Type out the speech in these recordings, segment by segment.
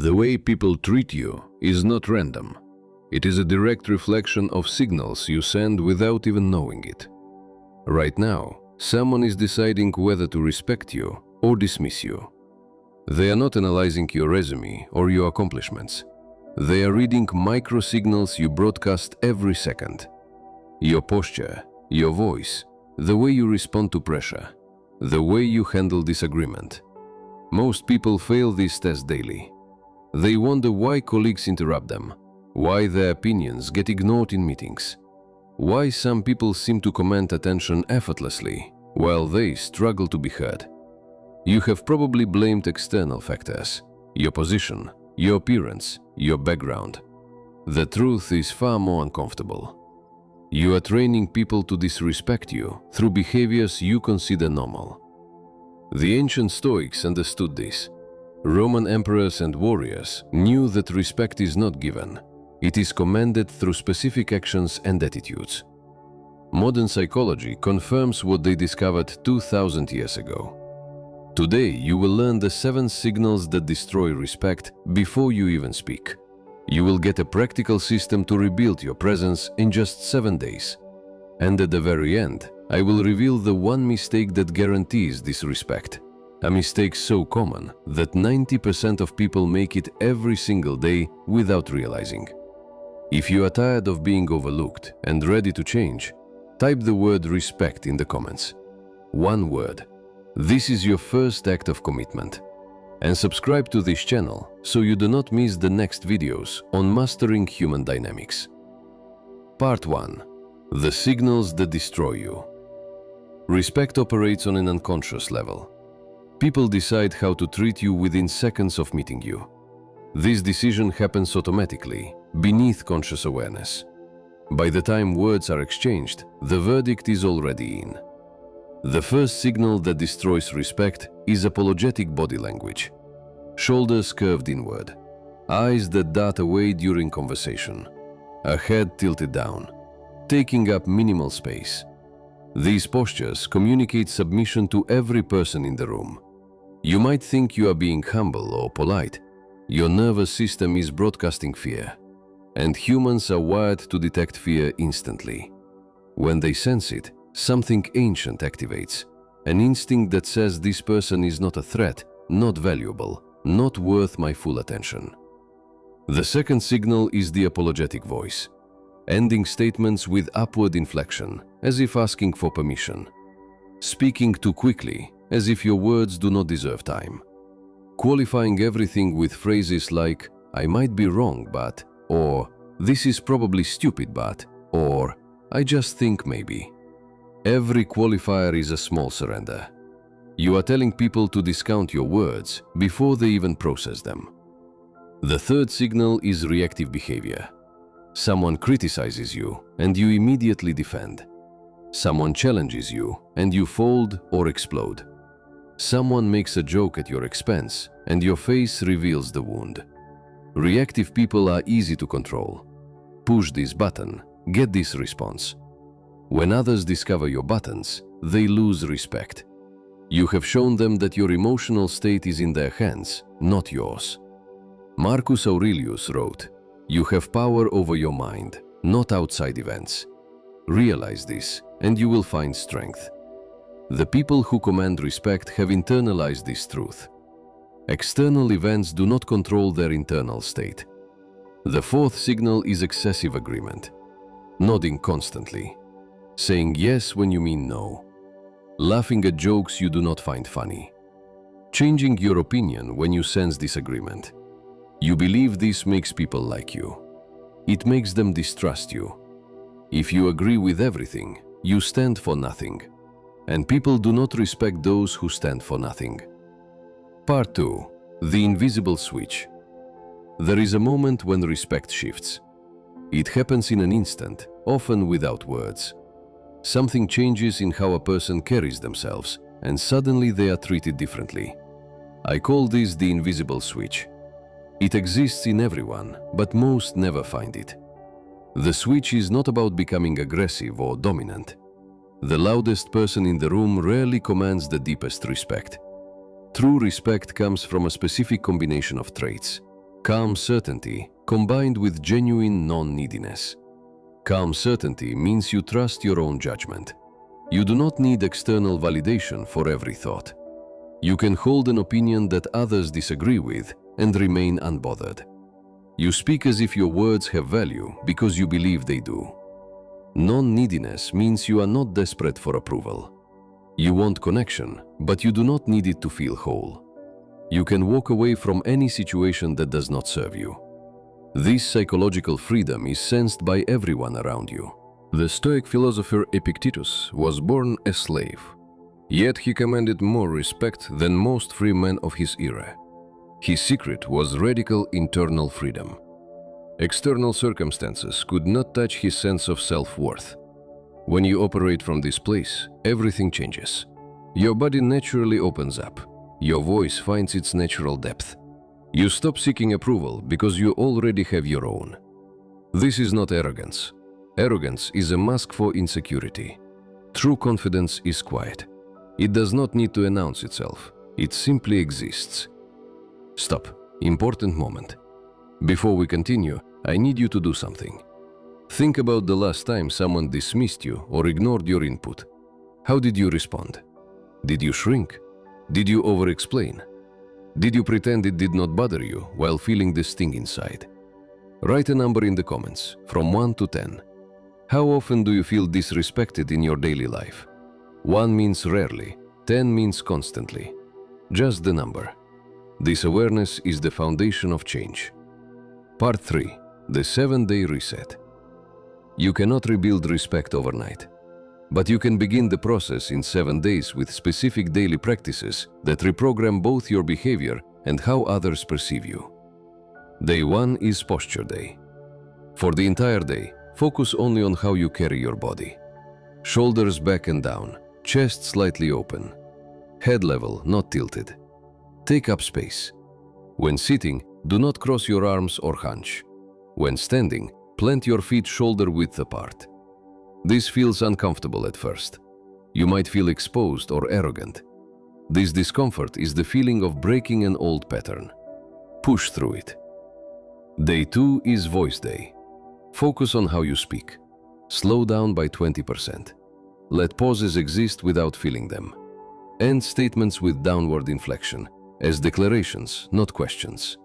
The way people treat you is not random. It is a direct reflection of signals you send without even knowing it. Right now, someone is deciding whether to respect you or dismiss you. They are not analyzing your resume or your accomplishments. They are reading micro-signals you broadcast every second. Your posture, your voice, the way you respond to pressure, the way you handle disagreement. Most people fail this test daily. They wonder why colleagues interrupt them, why their opinions get ignored in meetings, why some people seem to command attention effortlessly while they struggle to be heard. You have probably blamed external factors, your position, your appearance, your background. The truth is far more uncomfortable. You are training people to disrespect you through behaviors you consider normal. The ancient Stoics understood this. Roman emperors and warriors knew that respect is not given. It is commanded through specific actions and attitudes. Modern psychology confirms what they discovered 2000 years ago. Today, you will learn the 7 signals that destroy respect before you even speak. You will get a practical system to rebuild your presence in just 7 days. And at the very end, I will reveal the one mistake that guarantees disrespect. A mistake so common that 90% of people make it every single day without realizing. If you are tired of being overlooked and ready to change, type the word respect in the comments. One word. This is your first act of commitment. And subscribe to this channel so you do not miss the next videos on mastering human dynamics. Part 1. The signals that destroy you. Respect operates on an unconscious level. People decide how to treat you within seconds of meeting you. This decision happens automatically, beneath conscious awareness. By the time words are exchanged, the verdict is already in. The first signal that destroys respect is apologetic body language. Shoulders curved inward, eyes that dart away during conversation, a head tilted down, taking up minimal space. These postures communicate submission to every person in the room. You might think you are being humble or polite. Your nervous system is broadcasting fear, and humans are wired to detect fear instantly. When they sense it, something ancient activates, an instinct that says this person is not a threat, not valuable, not worth my full attention. The second signal is the apologetic voice, ending statements with upward inflection, as if asking for permission. Speaking too quickly, as if your words do not deserve time. Qualifying everything with phrases like, I might be wrong but, or this is probably stupid but, or I just think maybe. Every qualifier is a small surrender. You are telling people to discount your words before they even process them. The third signal is reactive behavior. Someone criticizes you and you immediately defend. Someone challenges you and you fold or explode. Someone makes a joke at your expense and your face reveals the wound. Reactive people are easy to control. Push this button, get this response. When others discover your buttons, they lose respect. You have shown them that your emotional state is in their hands, not yours. Marcus Aurelius wrote, "You have power over your mind, not outside events. Realize this, and you will find strength." The people who command respect have internalized this truth. External events do not control their internal state. The fourth signal is excessive agreement. Nodding constantly. Saying yes when you mean no. Laughing at jokes you do not find funny. Changing your opinion when you sense disagreement. You believe this makes people like you. It makes them distrust you. If you agree with everything, you stand for nothing. And people do not respect those who stand for nothing. Part 2. The invisible switch. There is a moment when respect shifts. It happens in an instant, often without words. Something changes in how a person carries themselves, and suddenly they are treated differently. I call this the invisible switch. It exists in everyone, but most never find it. The switch is not about becoming aggressive or dominant. The loudest person in the room rarely commands the deepest respect. True respect comes from a specific combination of traits. Calm certainty combined with genuine non-neediness. Calm certainty means you trust your own judgment. You do not need external validation for every thought. You can hold an opinion that others disagree with and remain unbothered. You speak as if your words have value because you believe they do. Non-neediness means you are not desperate for approval. You want connection, but you do not need it to feel whole. You can walk away from any situation that does not serve you. This psychological freedom is sensed by everyone around you. The Stoic philosopher Epictetus was born a slave, yet he commanded more respect than most free men of his era. His secret was radical internal freedom. External circumstances could not touch his sense of self-worth. When you operate from this place, everything changes. Your body naturally opens up. Your voice finds its natural depth. You stop seeking approval because you already have your own. This is not arrogance. Arrogance is a mask for insecurity. True confidence is quiet. It does not need to announce itself. It simply exists. Stop. Important moment. Before we continue, I need you to do something. Think about the last time someone dismissed you or ignored your input. How did you respond? Did you shrink? Did you over-explain? Did you pretend it did not bother you while feeling the sting inside? Write a number in the comments, from 1 to 10. How often do you feel disrespected in your daily life? 1 means rarely, 10 means constantly. Just the number. This awareness is the foundation of change. Part 3. The 7-day reset. You cannot rebuild respect overnight, but you can begin the process in 7 days with specific daily practices that reprogram both your behavior and how others perceive you. Day 1 is Posture Day. For the entire day, focus only on how you carry your body. Shoulders back and down, chest slightly open. Head level, not tilted. Take up space. When sitting, do not cross your arms or hunch. When standing, plant your feet shoulder width apart. This feels uncomfortable at first. You might feel exposed or arrogant. This discomfort is the feeling of breaking an old pattern. Push through it. Day 2 is Voice Day. Focus on how you speak. Slow down by 20%. Let pauses exist without feeling them. End statements with downward inflection, as declarations, not questions.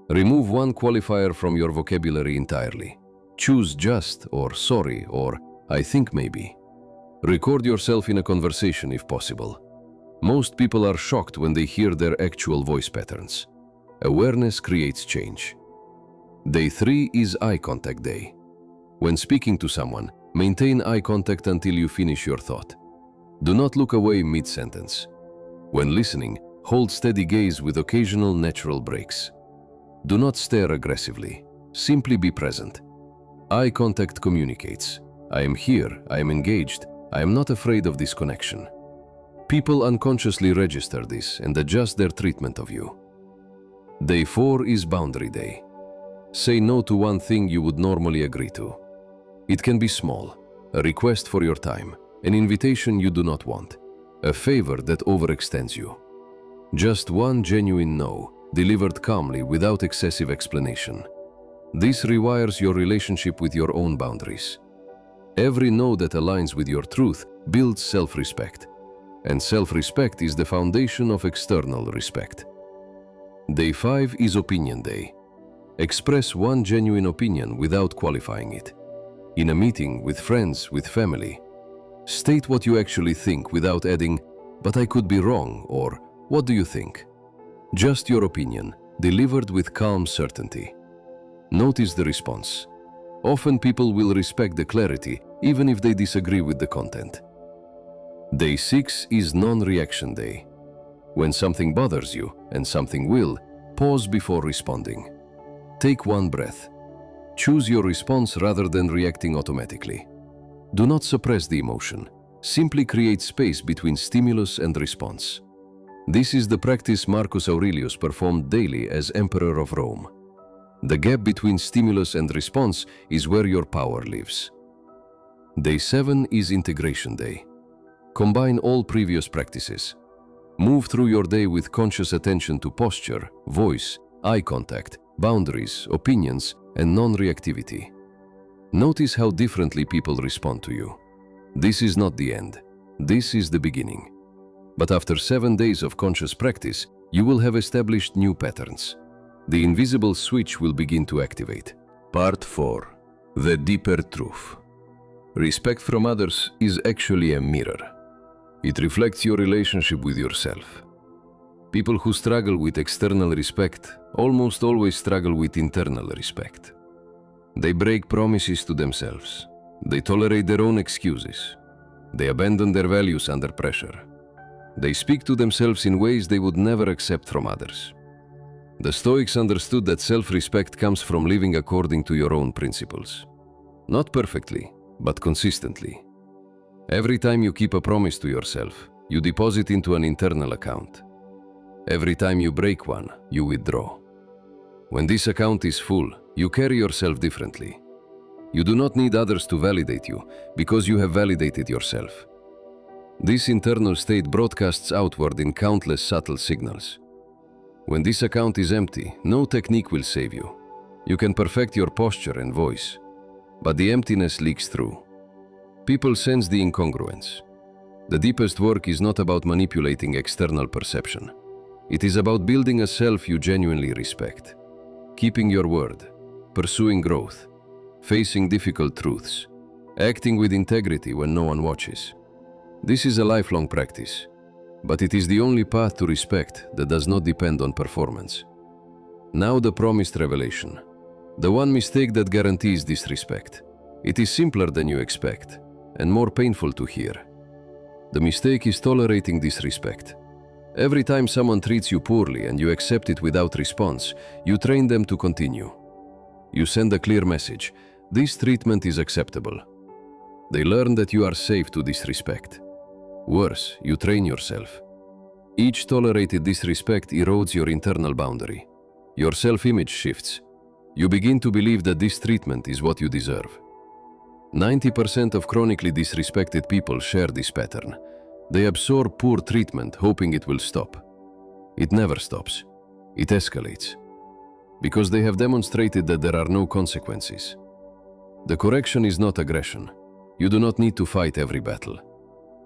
Remove one qualifier from your vocabulary entirely. Choose just or sorry or I think maybe. Record yourself in a conversation if possible. Most people are shocked when they hear their actual voice patterns. Awareness creates change. Day 3 is Eye Contact Day. When speaking to someone, maintain eye contact until you finish your thought. Do not look away mid-sentence. When listening, hold steady gaze with occasional natural breaks. Do not stare aggressively. Simply be present. Eye contact communicates. I am here, I am engaged, I am not afraid of this connection. People unconsciously register this and adjust their treatment of you. Day 4 is Boundary Day. Say no to one thing you would normally agree to. It can be small, a request for your time, an invitation you do not want, a favor that overextends you. Just one genuine no, delivered calmly without excessive explanation. This rewires your relationship with your own boundaries. Every no that aligns with your truth builds self-respect, and self-respect is the foundation of external respect. Day 5 is Opinion Day. Express one genuine opinion without qualifying it. In a meeting, with friends, with family, state what you actually think without adding, "but I could be wrong," or "what do you think?" Just your opinion, delivered with calm certainty. Notice the response. Often people will respect the clarity, even if they disagree with the content. Day 6 is Non-Reaction Day. When something bothers you, and something will, pause before responding. Take one breath. Choose your response rather than reacting automatically. Do not suppress the emotion. Simply create space between stimulus and response. This is the practice Marcus Aurelius performed daily as Emperor of Rome. The gap between stimulus and response is where your power lives. Day 7 is Integration Day. Combine all previous practices. Move through your day with conscious attention to posture, voice, eye contact, boundaries, opinions, and non-reactivity. Notice how differently people respond to you. This is not the end. This is the beginning. But after 7 days of conscious practice, you will have established new patterns. The invisible switch will begin to activate. Part 4. The deeper truth. Respect from others is actually a mirror. It reflects your relationship with yourself. People who struggle with external respect almost always struggle with internal respect. They break promises to themselves. They tolerate their own excuses. They abandon their values under pressure. They speak to themselves in ways they would never accept from others. The Stoics understood that self-respect comes from living according to your own principles. Not perfectly, but consistently. Every time you keep a promise to yourself, you deposit into an internal account. Every time you break one, you withdraw. When this account is full, you carry yourself differently. You do not need others to validate you, because you have validated yourself. This internal state broadcasts outward in countless subtle signals. When this account is empty, no technique will save you. You can perfect your posture and voice, but the emptiness leaks through. People sense the incongruence. The deepest work is not about manipulating external perception. It is about building a self you genuinely respect. Keeping your word, pursuing growth, facing difficult truths, acting with integrity when no one watches. This is a lifelong practice, but it is the only path to respect that does not depend on performance. Now the promised revelation. The one mistake that guarantees disrespect. It is simpler than you expect, and more painful to hear. The mistake is tolerating disrespect. Every time someone treats you poorly and you accept it without response, you train them to continue. You send a clear message: this treatment is acceptable. They learn that you are safe to disrespect. Worse, you train yourself. Each tolerated disrespect erodes your internal boundary. Your self-image shifts. You begin to believe that this treatment is what you deserve. 90% of chronically disrespected people share this pattern. They absorb poor treatment hoping it will stop. It never stops. It escalates. Because they have demonstrated that there are no consequences. The correction is not aggression. You do not need to fight every battle.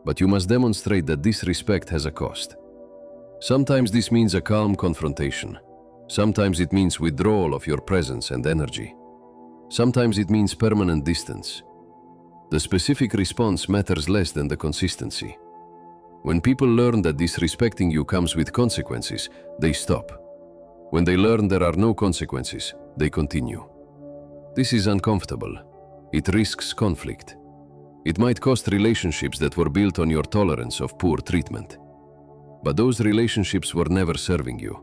But you must demonstrate that disrespect has a cost. Sometimes this means a calm confrontation. Sometimes it means withdrawal of your presence and energy. Sometimes it means permanent distance. The specific response matters less than the consistency. When people learn that disrespecting you comes with consequences, they stop. When they learn there are no consequences, they continue. This is uncomfortable. It risks conflict. It might cost relationships that were built on your tolerance of poor treatment. But those relationships were never serving you.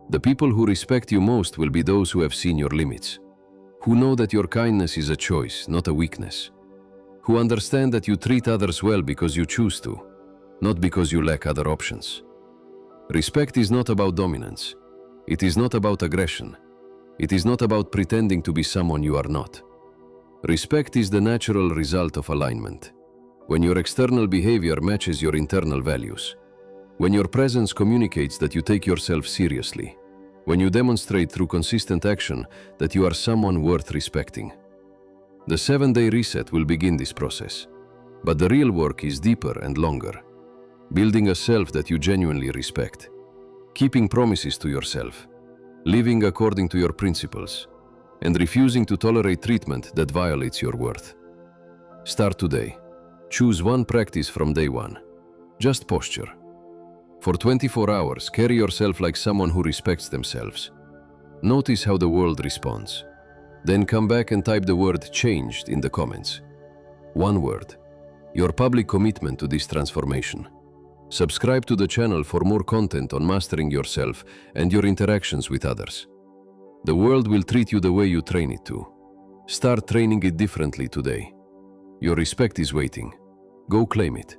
The people who respect you most will be those who have seen your limits, who know that your kindness is a choice, not a weakness, who understand that you treat others well because you choose to, not because you lack other options. Respect is not about dominance. It is not about aggression. It is not about pretending to be someone you are not. Respect is the natural result of alignment. When your external behavior matches your internal values. When your presence communicates that you take yourself seriously. When you demonstrate through consistent action that you are someone worth respecting. The 7-day reset will begin this process. But the real work is deeper and longer. Building a self that you genuinely respect. Keeping promises to yourself. Living according to your principles. And refusing to tolerate treatment that violates your worth. Start today. Choose one practice from day one. Just posture. For 24 hours, carry yourself like someone who respects themselves. Notice how the world responds. Then come back and type the word "changed" in the comments. One word. Your public commitment to this transformation. Subscribe to the channel for more content on mastering yourself and your interactions with others. The world will treat you the way you train it to. Start training it differently today. Your respect is waiting. Go claim it.